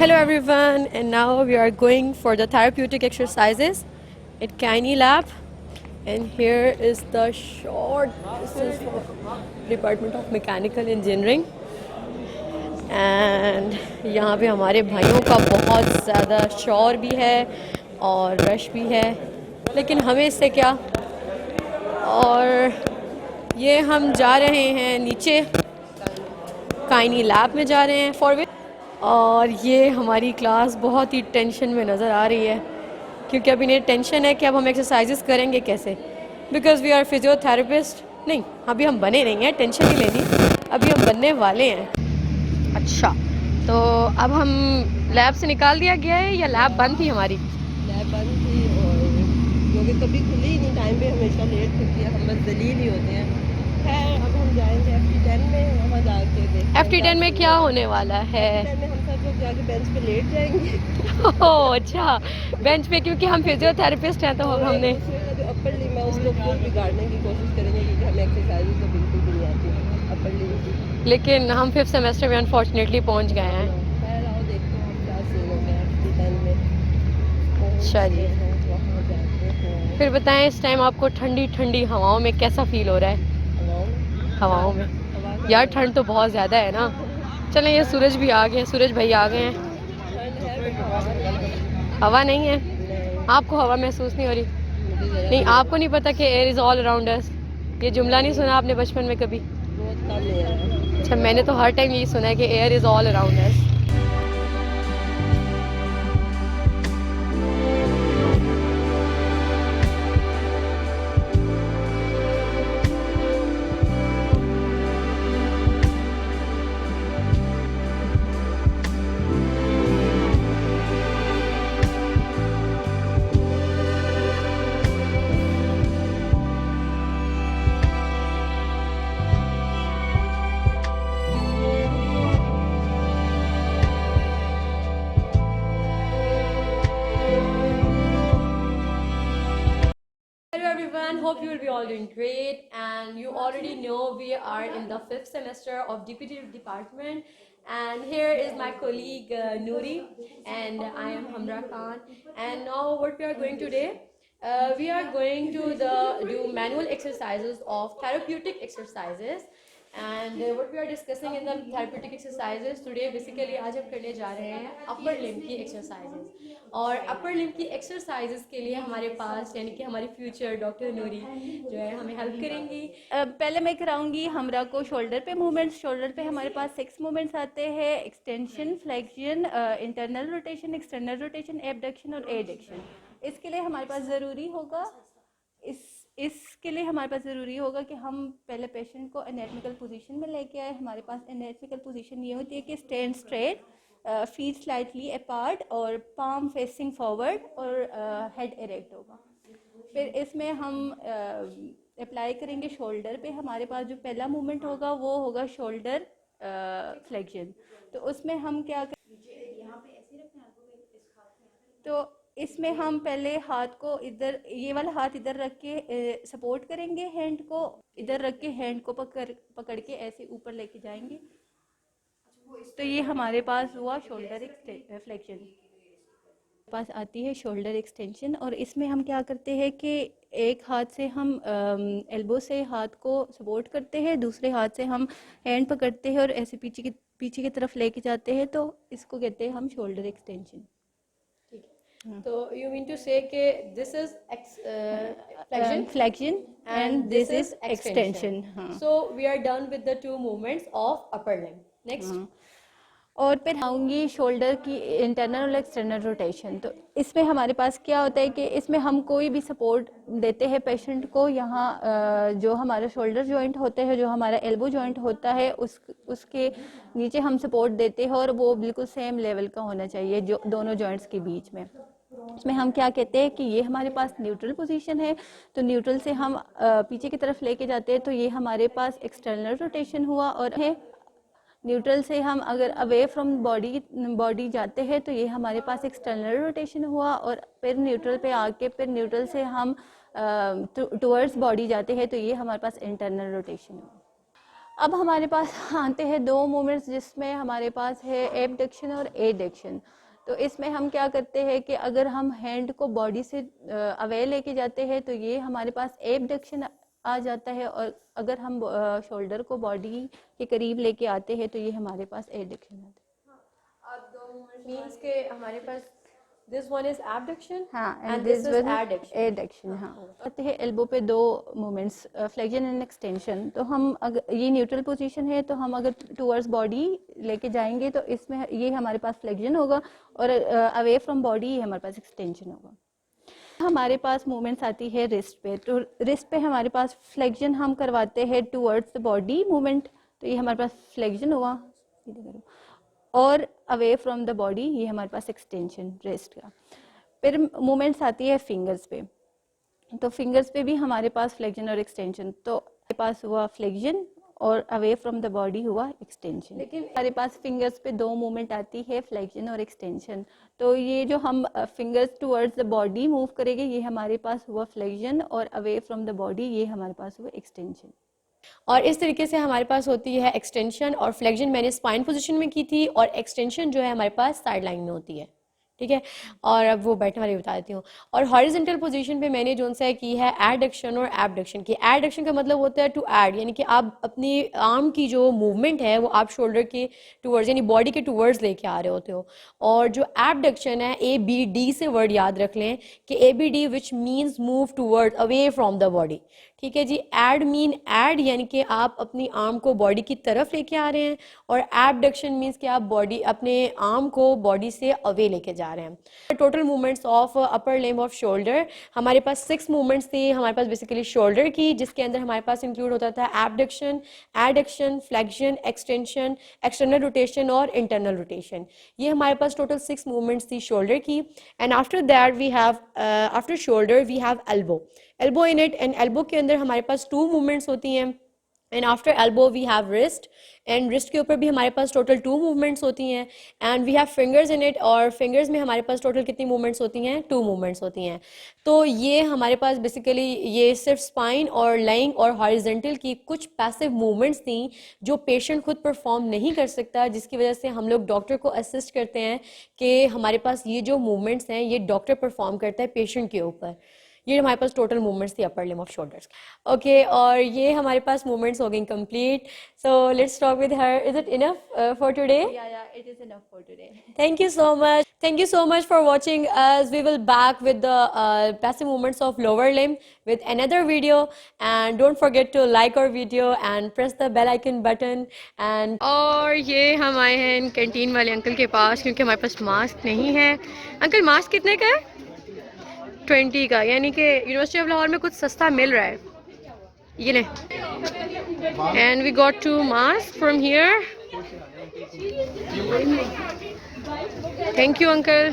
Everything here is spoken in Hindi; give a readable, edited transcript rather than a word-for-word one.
Hello everyone, and now we are going for the therapeutic exercises at Kiny Lab. And here is the short. This is for Department of Mechanical Engineering. And यहाँ पे हमारे भाइयों का बहुत ज़्यादा शोर भी है और रश भी है, लेकिन हमें इससे क्या। और ये हम जा रहे हैं नीचे, काइनी लैब में जा रहे हैं फॉर। और ये हमारी क्लास बहुत ही टेंशन में नज़र आ रही है, क्योंकि अब इन्हें टेंशन है कि अब हम एक्सरसाइजेस करेंगे कैसे, बिकॉज़ वी आर फिजियोथेरेपिस्ट। नहीं, अभी हम बने नहीं हैं, टेंशन नहीं लेनी, अभी हम बनने वाले हैं। अच्छा, तो अब हम लैब से निकाल दिया गया है या लैब बंद थी हमारी? लैब बंद थी, और क्योंकि कभी खुली ही नहीं, टाइम पे हमेशा लेट खुलती है, हम बस दलील ही होते हैं। खैर, अब हम जाएंगे FT10 में, वहाँ जाके देखते हैं FT10 में क्या होने वाला है। FT10 में हम सब लोग जाके बेंच पे लेट जाएंगे। ओह अच्छा, बेंच पे, क्योंकि हम फिजियोथेरेपिस्ट हैं तो अब हमने जो अपर लिम है उसको फुल बिगाड़ने की कोशिश करेंगे, क्योंकि हमें एक्सरसाइज तो बिल्कुल भी नहीं आती अपर लिम की। लेकिन हम 5th सेमेस्टर में अनफॉर्चुनेटली पहुंच गए हैं। खैर, आओ देखते हैं क्या सीन हो गया FT10 में। अच्छा जी, वहाँ जाते हैं। फिर बताएं इस टाइम आपको ठंडी ठंडी हवाओं में कैसा फील हो रहा है? हवाओं में यार ठंड तो बहुत ज़्यादा है ना। चलें, ये सूरज भी आ गए, सूरज भाई आ गए हैं। हवा नहीं है, आपको हवा महसूस नहीं हो रही? नहीं, आपको नहीं पता कि air is all around us? ये जुमला नहीं सुना आपने बचपन में कभी? बहुत कम है। अच्छा, मैंने तो हर टाइम यही सुना है कि air is all around us. Hello everyone, hope you will be all doing great, and you already know we are in the 5th semester of DPT department, and here is my colleague Noori, and I am Hamra Khan. And now what we are going today, we are going to do manual exercises of therapeutic exercises. And what we are discussing in the therapeutic exercises today, basically आज हम करने जा रहे हैं अपर लिम्ब की एक्सरसाइजेस। और अपर लिम्ब की एक्सरसाइजेस के लिए हमारे पास यानी कि हमारी फ्यूचर डॉक्टर नूरी जो है हमें हेल्प करेंगी। पहले मैं कराऊंगी हमरा को शोल्डर पे मूवमेंट्स। शोल्डर पे हमारे पास 6 मूवमेंट्स आते हैं: extension, flexion, internal rotation, external rotation, abduction और एडक्शन। इसके लिए हमारे पास ज़रूरी होगा इसके लिए हमारे पास ज़रूरी होगा कि हम पहले पेशेंट को एनाटॉमिकल पोजीशन में लेके आए। हमारे पास एनाटॉमिकल पोजीशन ये होती है कि stand straight, feet slightly apart और पाम फेसिंग फॉरवर्ड और हेड इरेक्ट होगा। फिर इसमें हम अप्लाई करेंगे शोल्डर पे। हमारे पास जो पहला मूवमेंट होगा वो होगा शोल्डर फ्लेक्शन। तो उसमें हम क्या तो इसमें हम पहले हाथ को इधर, ये वाला हाथ इधर रख के सपोर्ट करेंगे, हैंड को इधर रख के हैंड को पकड़ के ऐसे ऊपर लेके जाएंगे। तो ये हमारे पास हुआ शोल्डर फ्लेक्शन। पास आती है शोल्डर एक्सटेंशन, और इसमें हम क्या करते हैं कि एक हाथ से हम एल्बो से हाथ को सपोर्ट करते हैं, दूसरे हाथ से हम हैंड पकड़ते हैं और ऐसे पीछे की तरफ लेके जाते हैं। तो इसको कहते हैं हम शोल्डर एक्सटेंशन। तो you mean to say that this is flexion and this is extension. So we are done with the 2 movements of upper limb. Next, और फिर आऊँगी शोल्डर की इंटरनल और एक्सटर्नल रोटेशन। तो इसमें हमारे पास क्या होता है कि इसमें हम कोई भी सपोर्ट देते हैं पेशेंट को। यहाँ जो हमारा शोल्डर जॉइंट होता है, जो हमारा एल्बो जॉइंट होता है, उसके नीचे हम सपोर्ट देते हैं, और वो बिल्कुल सेम लेवल का होना चाहिए जो दोनों जॉइंट्स के बीच में। इसमें हम क्या कहते हैं कि ये हमारे पास न्यूट्रल पोजीशन है, तो न्यूट्रल से हम पीछे की तरफ लेके जाते हैं, तो ये हमारे पास एक्सटर्नल रोटेशन हुआ। और है न्यूट्रल से हम अगर अवे फ्रॉम बॉडी जाते हैं तो ये हमारे पास एक्सटर्नल रोटेशन हुआ। और फिर न्यूट्रल पे आके फिर न्यूट्रल से हम टुवर्ड्स बॉडी जाते हैं तो ये हमारे पास इंटरनल रोटेशन हुआ। अब हमारे पास आते हैं दो मूवमेंट्स जिसमें हमारे पास है एबडक्शन और एडक्शन। तो इसमें हम क्या करते हैं कि अगर हम हैंड को बॉडी से अवे लेके जाते हैं तो ये हमारे पास एबडक्शन आ जाता है, और अगर हम शोल्डर को बॉडी के करीब लेके आते हैं तो ये हमारे पास एडक्शन आता है। अब दो मूवमेंट मींस के हमारे पास दिस वन इज एबडक्शन हाँ, and this is adduction. Adduction. हाँ, आते हैं एल्बो पे दो मूवमेंट्स, फ्लेक्शन एंड एक्सटेंशन। तो हम अगर ये न्यूट्रल पोजीशन है तो हम अगर टुवर्ड्स बॉडी लेके जाएंगे तो इसमें ये हमारे पास फ्लेक्शन होगा, और अवे फ्रॉम बॉडी ये हमारे पास एक्सटेंशन होगा। हमारे पास मूवमेंट्स आती है रिस्ट पे। तो रिस्ट पे हमारे पास फ्लेक्शन हम करवाते हैं टुवर्ड्स द बॉडी मूवमेंट, तो ये हमारे पास फ्लेक्शन हुआ, और अवे फ्रॉम द बॉडी ये हमारे पास एक्सटेंशन रिस्ट का। फिर मूवमेंट्स आती है फिंगर्स पे। तो फिंगर्स पे भी हमारे पास फ्लेक्शन और एक्सटेंशन, तो हमारे पास हुआ फ्लेक्शन और अवे फ्रॉम द बॉडी हुआ एक्सटेंशन। लेकिन हमारे पास फिंगर्स पे दो मूवमेंट आती है, फ्लेक्शन और एक्सटेंशन। तो ये जो हम fingers towards the body move करेंगे ये हमारे पास हुआ फ्लेक्शन, और अवे फ्रॉम द बॉडी ये हमारे पास हुआ एक्सटेंशन। और इस तरीके से हमारे पास होती है एक्सटेंशन और फ्लेक्शन मैंने स्पाइन पोजीशन में की थी, और एक्सटेंशन जो है हमारे पास साइड लाइन में होती है, ठीक है। और अब वो बैठने वाली बता देती हूँ। और हॉरिजॉन्टल पोजीशन पे मैंने जो सा की है एडक्शन और एबडक्शन की। एडक्शन का मतलब होता है टू ऐड, यानी कि आप अपनी आर्म की जो मूवमेंट है वो आप शोल्डर के टूवर्ड्स यानी बॉडी के टूवर्ड्स लेके आ रहे होते हो। और जो एबडक्शन है ABD से वर्ड याद रख लें कि ABD which means move toward away from the body, ठीक है जी। एड मीन एड यानी कि आप अपनी आर्म को बॉडी की तरफ लेके आ रहे हैं, और एबडक्शन मीन्स कि आप बॉडी अपने आर्म को बॉडी से अवे लेके जा रहे हैं। Total movements of upper limb off shoulder हमारे पास 6 मूवमेंट्स थी हमारे पास बेसिकली शोल्डर की, जिसके अंदर हमारे पास इंक्लूड होता था abduction, adduction, flexion, extension, external rotation और इंटरनल रोटेशन। ये हमारे पास टोटल 6 मूवमेंट्स थी शोल्डर की। And after that we have after shoulder we have elbow, elbow in it. And elbow के अंदर हमारे पास 2 मूवमेंट्स होती हैं। And after elbow we have wrist, and wrist के ऊपर भी हमारे पास टोटल 2 मूवमेंट्स होती हैं। And we have fingers in it, और फिंगर्स में हमारे पास टोटल कितनी मूवमेंट्स होती हैं? 2 मूवमेंट्स होती हैं। तो ये हमारे पास बेसिकली ये सिर्फ स्पाइन और लाइंग और हॉरिजॉन्टल की कुछ पैसिव मूवमेंट्स थी जो पेशेंट खुद परफॉर्म नहीं कर सकता, जिसकी वजह से हम लोग डॉक्टर को असिस्ट करते हैं कि हमारे पास ये जो मूवमेंट्स हैं ये डॉक्टर परफॉर्म करता है पेशेंट के ऊपर। ये हमारे पास टोटल मूवमेंट्स थी upper limb off shoulders, okay. और ये हमारे पास मूवमेंट्स हो गई complete. So let's talk with her. Is it enough for today? Yeah, it is enough for today. Thank you so much. Thank you so much for watching us. We will back with the passive movements of lower limb with another video. And don't forget to like our video and press the bell icon button. And और ये हम आए हैं कैंटीन वाले अंकल के पास क्योंकि हमारे पास मास्क नहीं है। अंकल मास्क कितने का है? 20 का, यानी कि यूनिवर्सिटी ऑफ लाहौर में कुछ सस्ता मिल रहा है। ये ले। And we got 2 masks from here. Thank you, uncle.